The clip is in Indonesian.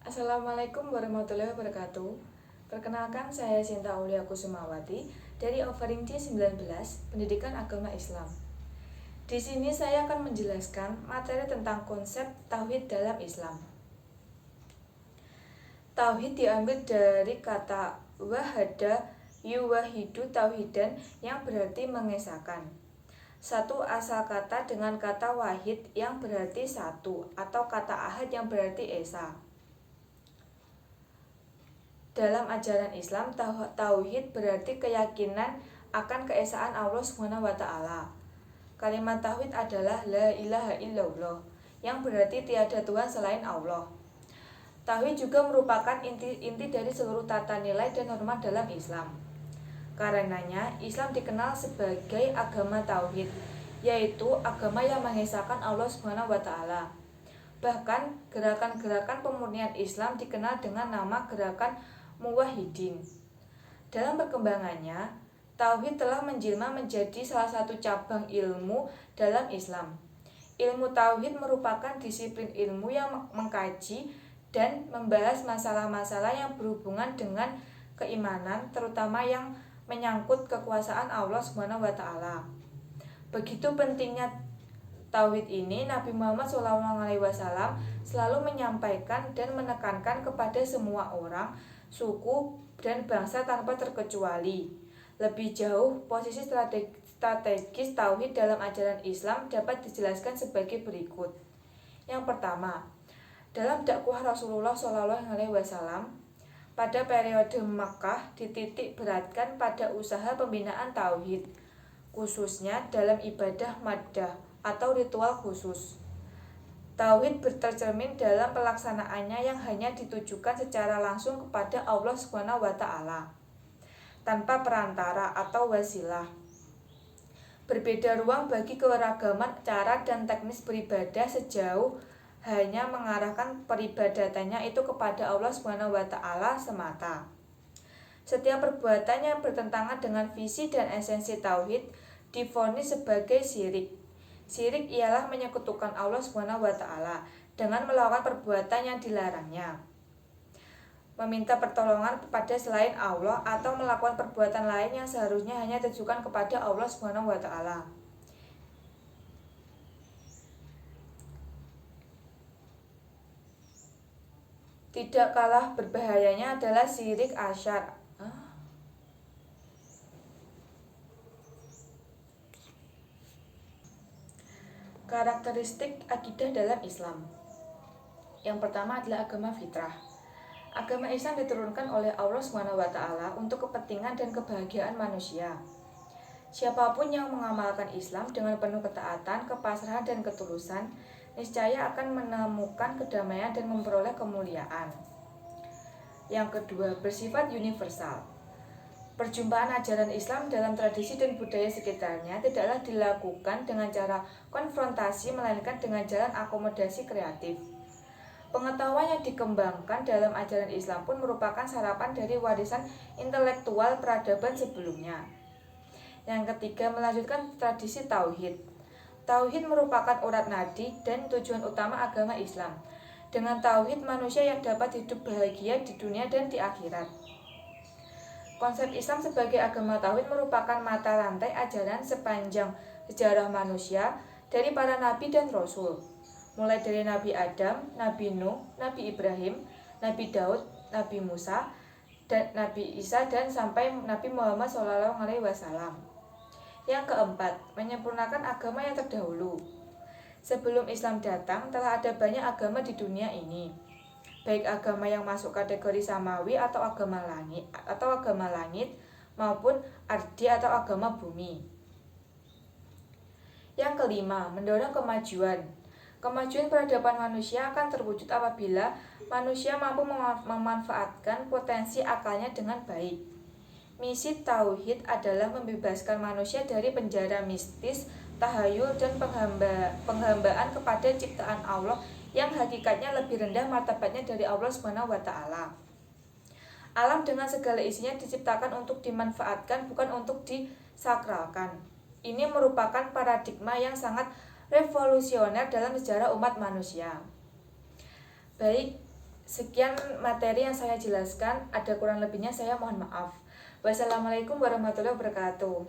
Assalamualaikum warahmatullahi wabarakatuh. Perkenalkan, saya Sinta Aulia Kusumawati dari Offering C19 Pendidikan Agama Islam. Di sini saya akan menjelaskan materi tentang konsep tauhid dalam Islam. Tauhid diambil dari kata wahada yuwahidu tauhidan yang berarti mengesahkan. Satu asal kata dengan kata wahid yang berarti satu atau kata ahad yang berarti esa. Dalam ajaran Islam, tauhid berarti keyakinan akan keesaan Allah SWT. Kalimat tauhid adalah la ilaha illallah, yang berarti tiada Tuhan selain Allah. Tauhid juga merupakan inti dari seluruh tata nilai dan norma dalam Islam. Karenanya, Islam dikenal sebagai agama tauhid, yaitu agama yang mengesahkan Allah SWT. Bahkan, gerakan-gerakan pemurnian Islam dikenal dengan nama gerakan Muwahhidin. Dalam perkembangannya, tauhid telah menjelma menjadi salah satu cabang ilmu dalam Islam. Ilmu tauhid merupakan disiplin ilmu yang mengkaji dan membahas masalah-masalah yang berhubungan dengan keimanan, terutama yang menyangkut kekuasaan Allah SWT. Begitu pentingnya tauhid ini, Nabi Muhammad SAW selalu menyampaikan dan menekankan kepada semua orang, suku, dan bangsa tanpa terkecuali. Lebih jauh, posisi strategis tauhid dalam ajaran Islam dapat dijelaskan sebagai berikut. Yang pertama, dalam dakwah Rasulullah SAW pada periode Makkah dititik beratkan pada usaha pembinaan tauhid, khususnya dalam ibadah maddah atau ritual khusus. Tauhid tercermin dalam pelaksanaannya yang hanya ditujukan secara langsung kepada Allah SWT tanpa perantara atau wasilah. Berbeda ruang bagi keberagaman cara dan teknis beribadah sejauh hanya mengarahkan peribadatannya itu kepada Allah SWT semata. Setiap perbuatan yang bertentangan dengan visi dan esensi tauhid divonis sebagai syirik. Syirik ialah menyekutukan Allah SWT dengan melakukan perbuatan yang dilarangnya, meminta pertolongan kepada selain Allah, atau melakukan perbuatan lain yang seharusnya hanya ditujukan kepada Allah SWT. Tidak kalah berbahayanya adalah syirik asyar. Karakteristik akidah dalam Islam. Yang pertama adalah agama fitrah. Agama Islam diturunkan oleh Allah SWT untuk kepentingan dan kebahagiaan manusia. Siapapun yang mengamalkan Islam dengan penuh ketaatan, kepasrahan, dan ketulusan, niscaya akan menemukan kedamaian dan memperoleh kemuliaan. Yang kedua, bersifat universal. Perjumpaan ajaran Islam dalam tradisi dan budaya sekitarnya tidaklah dilakukan dengan cara konfrontasi, melainkan dengan jalan akomodasi kreatif. Pengetahuan yang dikembangkan dalam ajaran Islam pun merupakan sarapan dari warisan intelektual peradaban sebelumnya. Yang ketiga, melanjutkan tradisi tauhid. Tauhid merupakan urat nadi dan tujuan utama agama Islam. Dengan tauhid, manusia yang dapat hidup bahagia di dunia dan di akhirat. Konsep Islam sebagai agama tauhid merupakan mata rantai ajaran sepanjang sejarah manusia dari para nabi dan rasul, mulai dari Nabi Adam, Nabi Nuh, Nabi Ibrahim, Nabi Daud, Nabi Musa, dan Nabi Isa, dan sampai Nabi Muhammad SAW. Yang keempat, menyempurnakan agama yang terdahulu. Sebelum Islam datang, telah ada banyak agama di dunia ini, baik agama yang masuk kategori samawi atau agama langit maupun ardi atau agama bumi. Yang kelima, mendorong kemajuan. Kemajuan peradaban manusia akan terwujud apabila manusia mampu memanfaatkan potensi akalnya dengan baik. Misi tauhid adalah membebaskan manusia dari penjara mistis, tahayul, dan penghambaan kepada ciptaan Allah yang hakikatnya lebih rendah martabatnya dari Allah SWT. Alam dengan segala isinya diciptakan untuk dimanfaatkan, bukan untuk disakralkan. Ini merupakan paradigma yang sangat revolusioner dalam sejarah umat manusia. Baik Sekian materi yang saya jelaskan, ada kurang lebihnya saya mohon maaf. Wassalamualaikum warahmatullahi wabarakatuh.